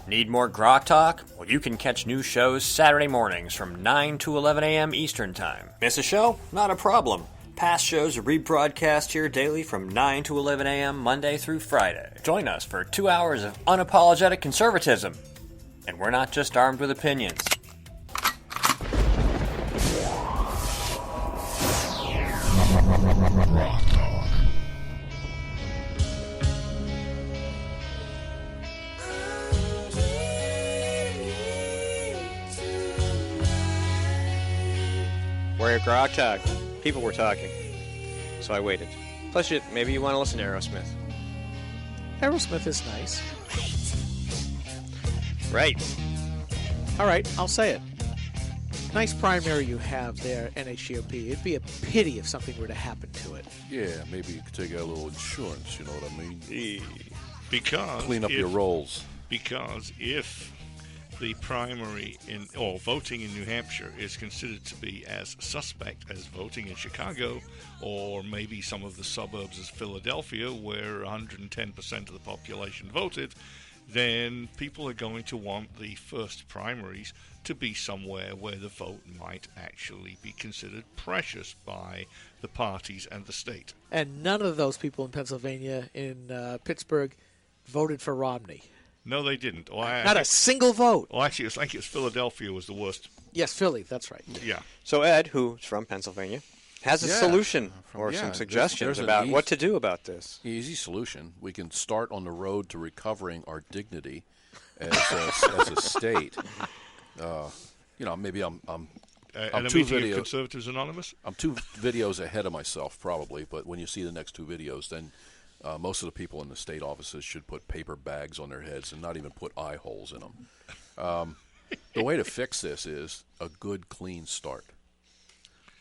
Need more Grok Talk? Well, you can catch new shows Saturday mornings from 9 to 11 a.m. Eastern Time. Miss a show? Not a problem. Past shows are rebroadcast here daily from 9 to 11 a.m. Monday through Friday. Join us for 2 hours of unapologetic conservatism. And we're not just armed with opinions. We're at Grok Talk. People were talking, so I waited. Plus, maybe you want to listen to Aerosmith. Aerosmith is nice. Right. All right, I'll say it. Nice primary you have there, NHGOP. It'd be a pity if something were to happen to it. Yeah, maybe you could take out a little insurance, you know what I mean? Because clean up your rolls. Because if the primary or voting in New Hampshire is considered to be as suspect as voting in Chicago or maybe some of the suburbs as Philadelphia where 110% of the population voted, then people are going to want the first primaries to be somewhere where the vote might actually be considered precious by the parties and the state. And none of those people in Pennsylvania, in Pittsburgh, voted for Romney. No, they didn't. Not a single vote. Well, actually, I think it's Philadelphia was the worst. Yes, Philly, that's right. Yeah. So Ed, who's from Pennsylvania, has a solution or some suggestions about what to do about this. Easy solution. We can start on the road to recovering our dignity as a state. Maybe I'm two videos. Conservatives Anonymous. I'm 2 videos ahead of myself, probably. But when you see the next 2 videos, then most of the people in the state offices should put paper bags on their heads and not even put eye holes in them. The way to fix this is a good, clean start.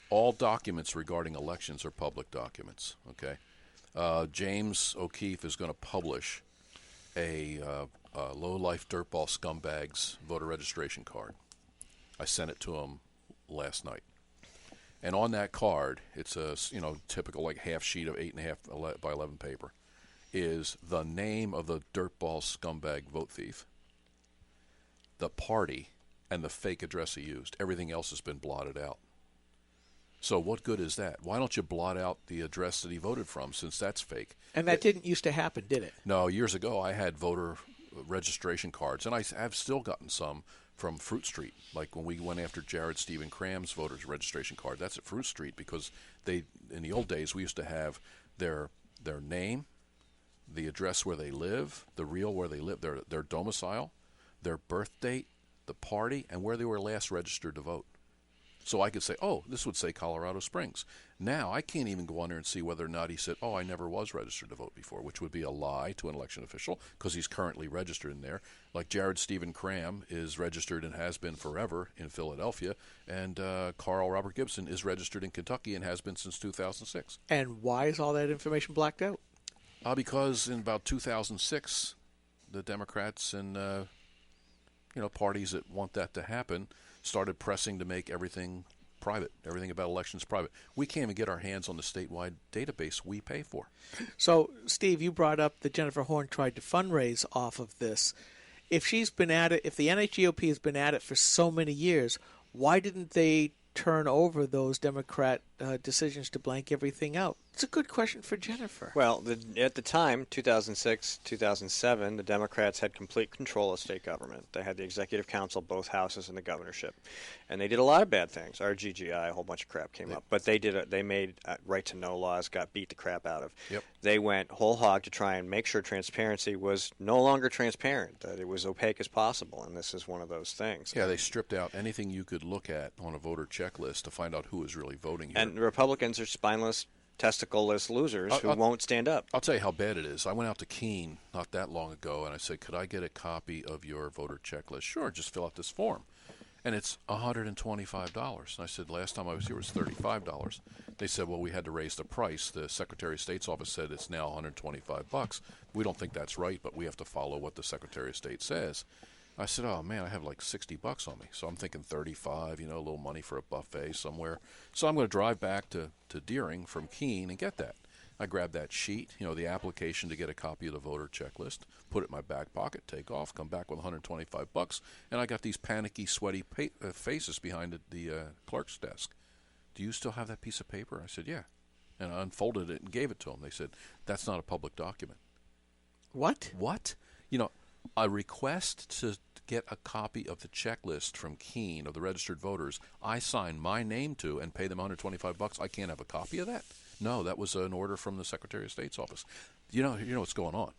All documents regarding elections are public documents. Okay, James O'Keefe is going to publish a low-life dirtball scumbags voter registration card. I sent it to him last night. And on that card, it's a typical like half sheet of 8.5 by 11 paper, is the name of the dirtball scumbag vote thief, the party, and the fake address he used. Everything else has been blotted out. So what good is that? Why don't you blot out the address that he voted from, since that's fake? And that didn't used to happen, did it? No, years ago I had voter registration cards, and I've still gotten some from Fruit Street, like when we went after Jared Stephen Cram's voter's registration card. That's at Fruit Street because in the old days, we used to have their name, the address where they live, the real where they live, their domicile, their birth date, the party, and where they were last registered to vote. So I could say, oh, this would say Colorado Springs. Now I can't even go on there and see whether or not he said, oh, I never was registered to vote before, which would be a lie to an election official because he's currently registered in there. Like Jared Stephen Cram is registered and has been forever in Philadelphia, and Carl Robert Gibson is registered in Kentucky and has been since 2006. And why is all that information blacked out? Because in about 2006, the Democrats and parties that want that to happen started pressing to make everything private, everything about elections private. We can't even get our hands on the statewide database we pay for. So, Steve, you brought up that Jennifer Horn tried to fundraise off of this. If she's been at it, if the NHGOP has been at it for so many years, why didn't they turn over those Democrat decisions to blank everything out? It's a good question for Jennifer. Well, at the time, 2006, 2007, the Democrats had complete control of state government. They had the executive council, both houses, and the governorship. And they did a lot of bad things. RGGI, a whole bunch of crap came up. But they made right-to-know laws, got beat the crap out of. Yep. They went whole hog to try and make sure transparency was no longer transparent, that it was opaque as possible. And this is one of those things. Yeah, they stripped out anything you could look at on a voter checklist to find out who was really voting here. And the Republicans are spineless, testicle-less losers who won't stand up. I'll tell you how bad it is. I went out to Keene not that long ago, and I said, could I get a copy of your voter checklist? Sure, just fill out this form. And it's $125. And I said, last time I was here it was $35. They said, well, we had to raise the price. The Secretary of State's office said it's now $125. We don't think that's right, but we have to follow what the Secretary of State says. I said, oh, man, I have like $60 on me. So I'm thinking 35, a little money for a buffet somewhere. So I'm going to drive back to Deering from Keene and get that. I grab that sheet, the application to get a copy of the voter checklist, put it in my back pocket, take off, come back with $125, and I got these panicky, sweaty faces behind the clerk's desk. Do you still have that piece of paper? I said, yeah. And I unfolded it and gave it to them. They said, that's not a public document. What? What? A request to get a copy of the checklist from Keene of the registered voters I sign my name to and pay them $125. I can't have a copy of that? No, that was an order from the Secretary of State's office. You know what's going on.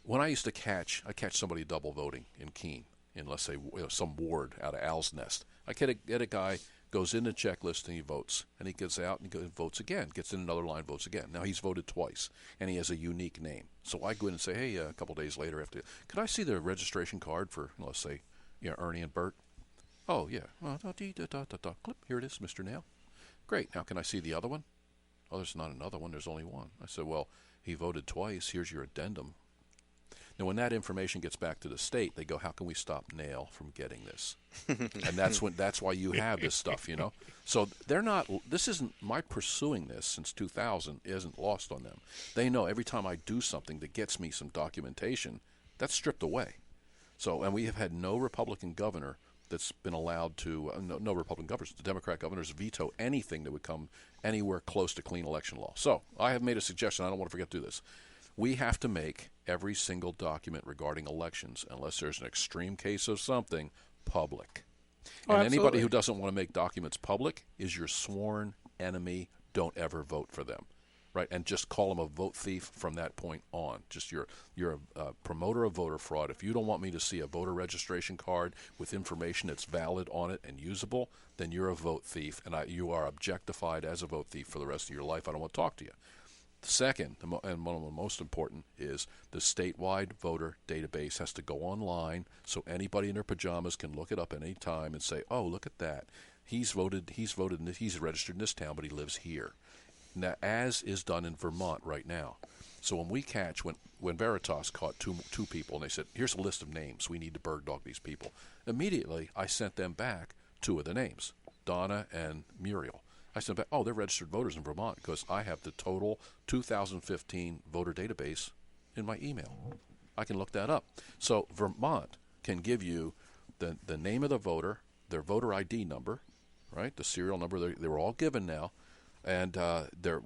When I used to catch somebody double voting in Keene, in, let's say, some ward out of Owl's Nest. I get a guy, goes in the checklist and he votes, and he gets out and votes again, gets in another line, votes again. Now he's voted twice, and he has a unique name. So I go in and say, hey, a couple days later, could I see the registration card for, let's say, Ernie and Bert? Oh, yeah. Clip. Here it is, Mr. Nail. Great. Now can I see the other one? Oh, there's not another one. There's only one. I said, well, he voted twice. Here's your addendum. Now, when that information gets back to the state, they go, how can we stop Nail from getting this? And that's why you have this stuff, So this isn't, my pursuing this since 2000 isn't lost on them. They know every time I do something that gets me some documentation, that's stripped away. So, and we have had no Republican governor that's been allowed to, no Republican governors, the Democrat governors veto anything that would come anywhere close to clean election law. So I have made a suggestion. I don't want to forget to do this. We have to make every single document regarding elections, unless there's an extreme case of something, public. And anybody who doesn't want to make documents public is your sworn enemy. Don't ever vote for them. Right, and just call them a vote thief from that point on. Just you're a promoter of voter fraud. If you don't want me to see a voter registration card with information that's valid on it and usable, then you're a vote thief, and you are objectified as a vote thief for the rest of your life. I don't want to talk to you. The second, and one of the most important, is the statewide voter database has to go online so anybody in their pajamas can look it up at any time and say, oh, look at that. He's registered in this town, but he lives here. Now, as is done in Vermont right now. So when Veritas caught two people and they said, here's a list of names, we need to bird dog these people. Immediately, I sent them back two of the names, Donna and Muriel. I sent back, oh, they're registered voters in Vermont because I have the total 2015 voter database in my email. I can look that up. So Vermont can give you the name of the voter, their voter ID number, right, the serial number, they were all given now, and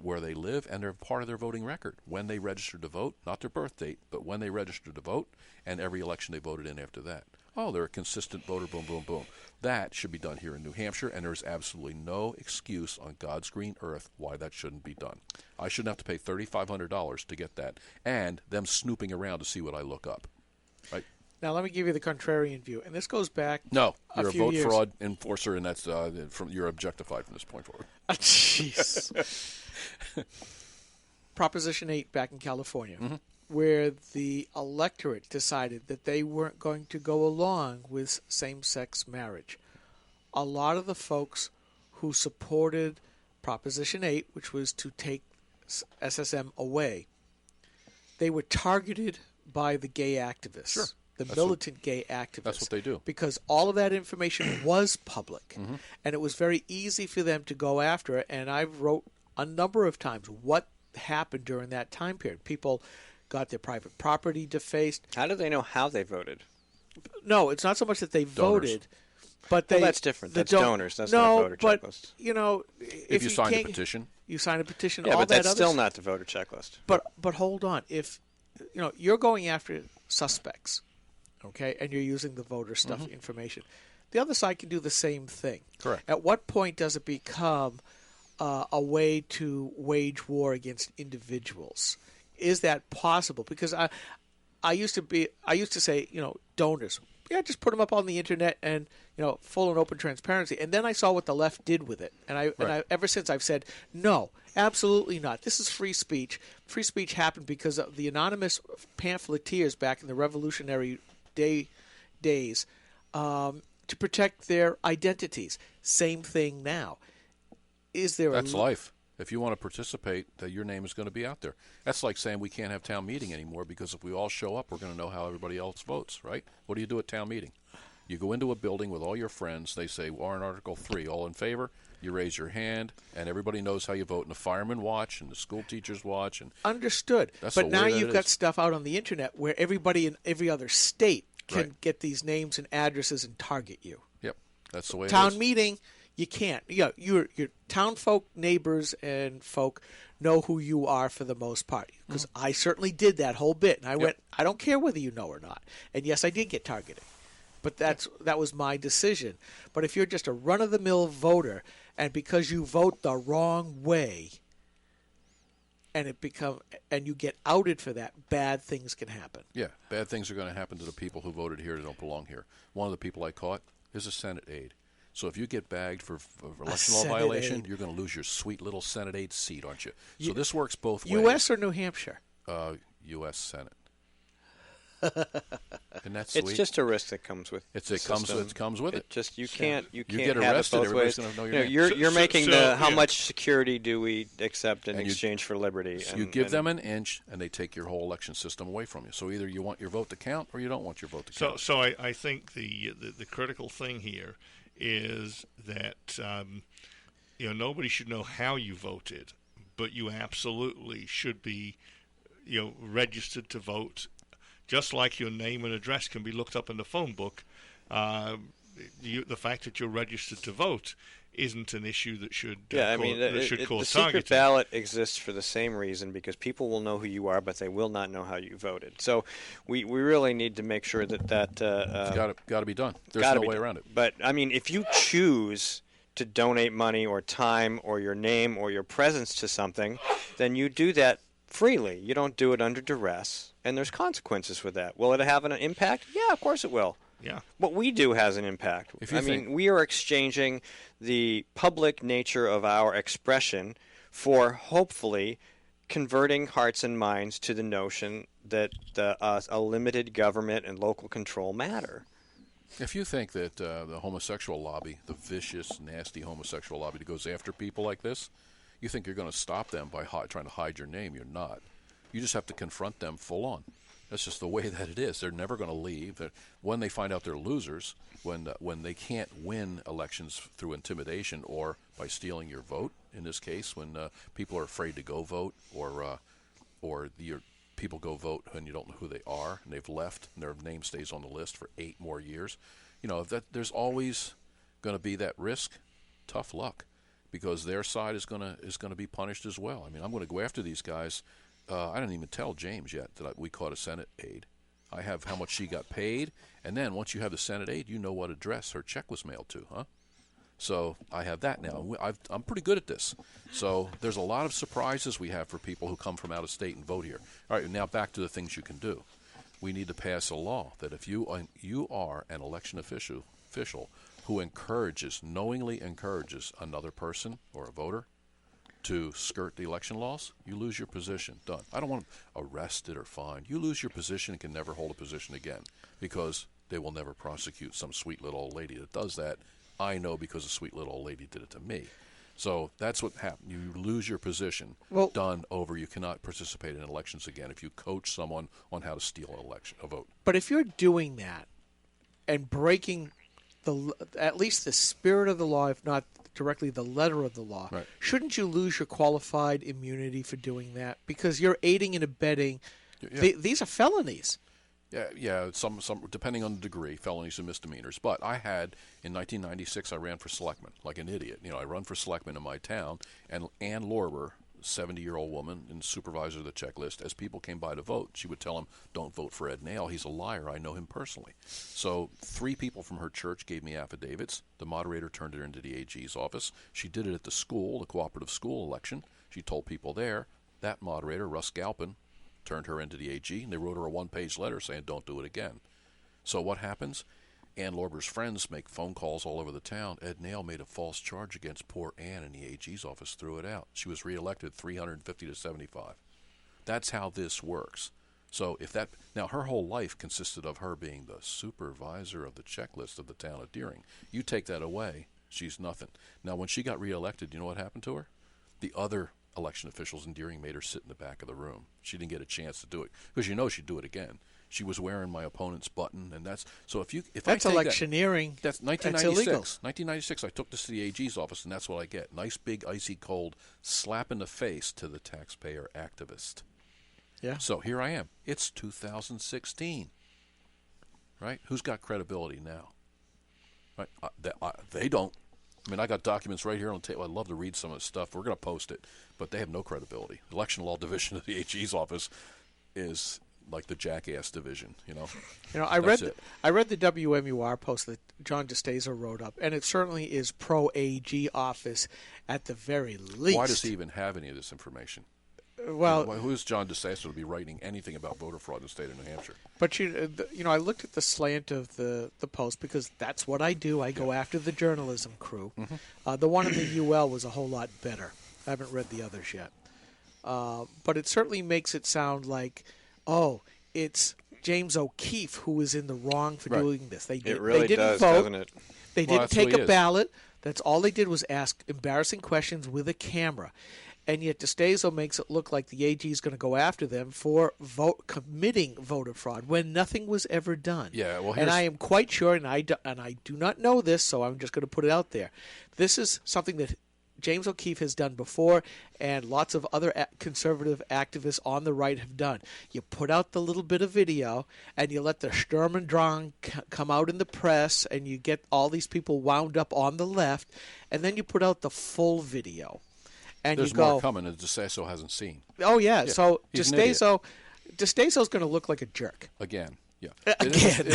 where they live, and they're part of their voting record. When they registered to vote, not their birth date, but when they registered to vote, and every election they voted in after that. Oh, they're a consistent voter, boom, boom, boom. That should be done here in New Hampshire, and there's absolutely no excuse on God's green earth why that shouldn't be done. I shouldn't have to pay $3,500 to get that, and them snooping around to see what I look up. Right? Now, let me give you the contrarian view, and this goes back No, you're a vote years. fraud enforcer, and that's you're objectified from this point forward. Jeez. Proposition 8 back in California, Mm-hmm. where the electorate decided that they weren't going to go along with same-sex marriage. A lot of the folks who supported Proposition 8, which was to take SSM away, they were targeted by the gay activists. Sure. The militant gay activists. That's what they do. Because all of that information was public. Mm-hmm. And it was very easy for them to go after it. And I've wrote a number of times what happened during that time period. People got their private property defaced. How do they know how they voted? No, it's not so much that they voted, but they... Well, that's different. That's donors. That's not voter checklist. If you sign a petition. You sign a petition, Yeah, all but that that's still not the voter checklist. But hold on. If you're going after suspects, okay, and you're using the voter stuff information, the other side can do the same thing. Correct. At what point does it become a way to wage war against individuals? Is that possible? Because I used to say, donors, just put them up on the internet and full and open transparency. And then I saw what the left did with it, and ever since I've said no, absolutely not. This is free speech. Free speech happened because of the anonymous pamphleteers back in the Revolutionary days to protect their identities. Same thing now. That's life. If you want to participate, your name is going to be out there. That's like saying we can't have town meeting anymore because if we all show up, we're going to know how everybody else votes, right? What do you do at town meeting? You go into a building with all your friends. They say, warrant Article 3, all in favor? You raise your hand, and everybody knows how you vote, and the firemen watch, and the school teachers watch. And Understood. that's But the now way that you've it got is. stuff out on the internet where everybody in every other state can Right. get these names and addresses and target you. Yep, that's the way it Town is. meeting, you can't. Your town folk, neighbors, and folk know who you are for the most part. Because I certainly did that whole bit, and I went, I don't care whether you know or not. And yes, I did get targeted, but that was my decision. But if you're just a run-of-the-mill voter, and because you vote the wrong way, and you get outed for that, bad things can happen. Yeah, bad things are going to happen to the people who voted here that don't belong here. One of the people I caught is a Senate aide. So if you get bagged for election law Senate violation, aide. you're going to lose your sweet little Senate aide seat, aren't you? So this works both ways. U.S. or New Hampshire? U.S. Senate. Isn't that sweet? It's just a risk that comes with It the comes system. with it. It just you can't get have arrested, it both everybody's ways. gonna know your You know, name. you're making the how yeah. much security do we accept in And you- exchange for liberty? So you give them an inch, and they take your whole election system away from you. So either you want your vote to count, or you don't want your vote to count. So I think the critical thing here is that nobody should know how you voted, but you absolutely should be registered to vote, just like your name and address can be looked up in the phone book. The fact that you're registered to vote isn't an issue that should the cause secret targeting. ballot exists for the same reason, because people will know who you are, but they will not know how you voted. So we really need to make sure that It's got to be done. There's gotta no be way done. around it. But I mean, if you choose to donate money or time or your name or your presence to something, then you do that freely. You don't do it under duress, and there's consequences with that. Will it have an impact? Yeah, of course it will. Yeah. What we do has an impact. If you I think- mean, we are exchanging the public nature of our expression for hopefully converting hearts and minds to the notion that a limited government and local control matter. If you think that the homosexual lobby, the vicious, nasty homosexual lobby that goes after people like this, you think you're going to stop them by trying to hide your name, you're not. You just have to confront them full on. That's just the way that it is. They're never going to leave. When they find out they're losers, when they can't win elections through intimidation or by stealing your vote, in this case, when people are afraid to go vote, or your people go vote and you don't know who they are and they've left and their name stays on the list for 8 more years, that there's always going to be that risk. Tough luck, because their side is going to be punished as well. I mean, I'm going to go after these guys. I didn't even tell James yet that we caught a Senate aide. I have how much she got paid, and then once you have the Senate aide, you know what address her check was mailed to, huh? So I have that now. I'm pretty good at this. So there's a lot of surprises we have for people who come from out of state and vote here. All right, now back to the things you can do. We need to pass a law that if you are an election official who knowingly encourages another person or a voter to skirt the election laws, you lose your position. Done. I don't want them arrested or fined. You lose your position and can never hold a position again, because they will never prosecute some sweet little old lady that does that. I know, because a sweet little old lady did it to me. So that's what happened. You lose your position. Done. Over. You cannot participate in elections again if you coach someone on how to steal a vote. But if you're doing that and breaking at least the spirit of the law, if not directly the letter of the law, right, shouldn't you lose your qualified immunity for doing that? Because you're aiding and abetting. Yeah. These are felonies. Yeah. Some depending on the degree, felonies and misdemeanors. But I had in 1996, I ran for selectman like an idiot. I run for selectman in my town, and Ann Lorber, 70-year-old woman and supervisor of the checklist, as people came by to vote, she would tell them, "Don't vote for Ed Nail. He's a liar. I know him personally." So 3 people from her church gave me affidavits. The moderator turned it into the AG's office. She did it at the school, the cooperative school election. She told people there. That moderator, Russ Galpin, turned her into the AG, and they wrote her a 1-page letter saying, "Don't do it again." So what happens? Ann Lorber's friends make phone calls all over the town. Ed Nail made a false charge against poor Ann, and the AG's office threw it out. She was reelected 350 to 75. That's how this works. So now her whole life consisted of her being the supervisor of the checklist of the town of Deering. You take that away, she's nothing. Now when she got reelected, you know what happened to her? The other election officials in Deering made her sit in the back of the room. She didn't get a chance to do it, because she'd do it again. She was wearing my opponent's button, and that's if That's I take electioneering. That's That's 1996. illegal. 1996. I took this to the AG's office, and that's what I get: nice, big, icy cold slap in the face to the taxpayer activist. Yeah. So here I am. It's 2016. Right? Who's got credibility now? Right? They don't. I mean, I got documents right here on the table. I'd love to read some of the stuff. We're going to post it, but they have no credibility. Election Law Division of the AG's office is like the jackass division. I read the WMUR post that John DeStazo wrote up, and it certainly is pro AG office at the very least. Why does he even have any of this information? Well, who's John DeSasso to be writing anything about voter fraud in the state of New Hampshire? But I looked at the slant of the post because that's what I do. I go after the journalism crew. Mm-hmm. The one in the UL was a whole lot better. I haven't read the others yet, but it certainly makes it sound like, it's James O'Keefe who is in the wrong for doing this. It really didn't does, vote. doesn't it? They Well, didn't that's who take he a is. ballot. That's all they did was ask embarrassing questions with a camera. And yet DeStazo makes it look like the AG is going to go after them for committing voter fraud when nothing was ever done. Yeah, well, and I am quite sure, and I do not know this, so I'm just going to put it out there. This is something that James O'Keefe has done before, and lots of other conservative activists on the right have done. You put out the little bit of video, and you let the Sturm und Drang come out in the press, and you get all these people wound up on the left, and then you put out the full video. And There's you go, more coming that DeSasso hasn't seen. oh, yeah. So he's an idiot. DeStazo's going to look like a jerk. Again, yeah. Again.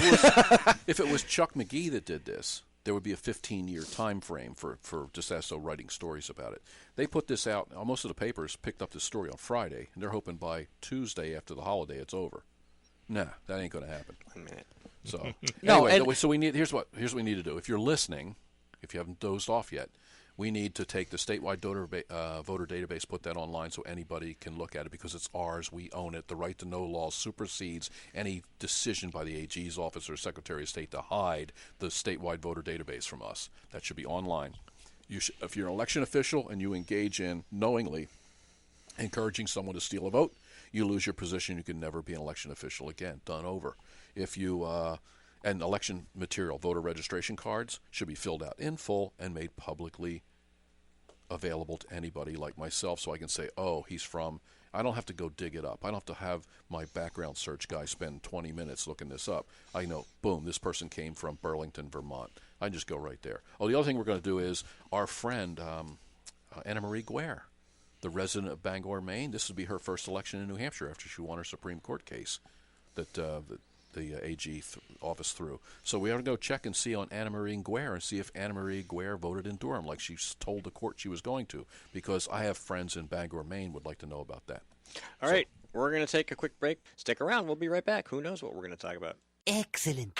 If it was Chuck McGee that did this, there would be a 15-year time frame for DeSasso writing stories about it. They put this out. Most of the papers picked up this story on Friday, and they're hoping by Tuesday after the holiday it's over. Nah, that ain't going to happen. 1 minute. So No, anyway, so here's what we need to do. If you're listening, if you haven't dozed off yet, we need to take the statewide voter database, put that online so anybody can look at it because it's ours. We own it. The right to know law supersedes any decision by the AG's office or Secretary of State to hide the statewide voter database from us. That should be online. If you're an election official and you engage in knowingly encouraging someone to steal a vote, you lose your position. You can never be an election official again. Done over. If you and election material, voter registration cards, should be filled out in full and made publicly available to anybody like myself so I can say, he's from... I don't have to go dig it up. I don't have to have my background search guy spend 20 minutes looking this up. I know, boom, this person came from Burlington, Vermont. I just go right there. The other thing we're going to do is our friend Anna Marie Guare, the resident of Bangor, Maine, this would be her first election in New Hampshire after she won her Supreme Court case that the AG office through. So we ought to go check and see on Anna Marie Guare and see if Anna Marie Guare voted in Durham like she told the court she was going to, because I have friends in Bangor, Maine would like to know about that. All right, we're going to take a quick break. Stick around. We'll be right back. Who knows what we're going to talk about. Excellent.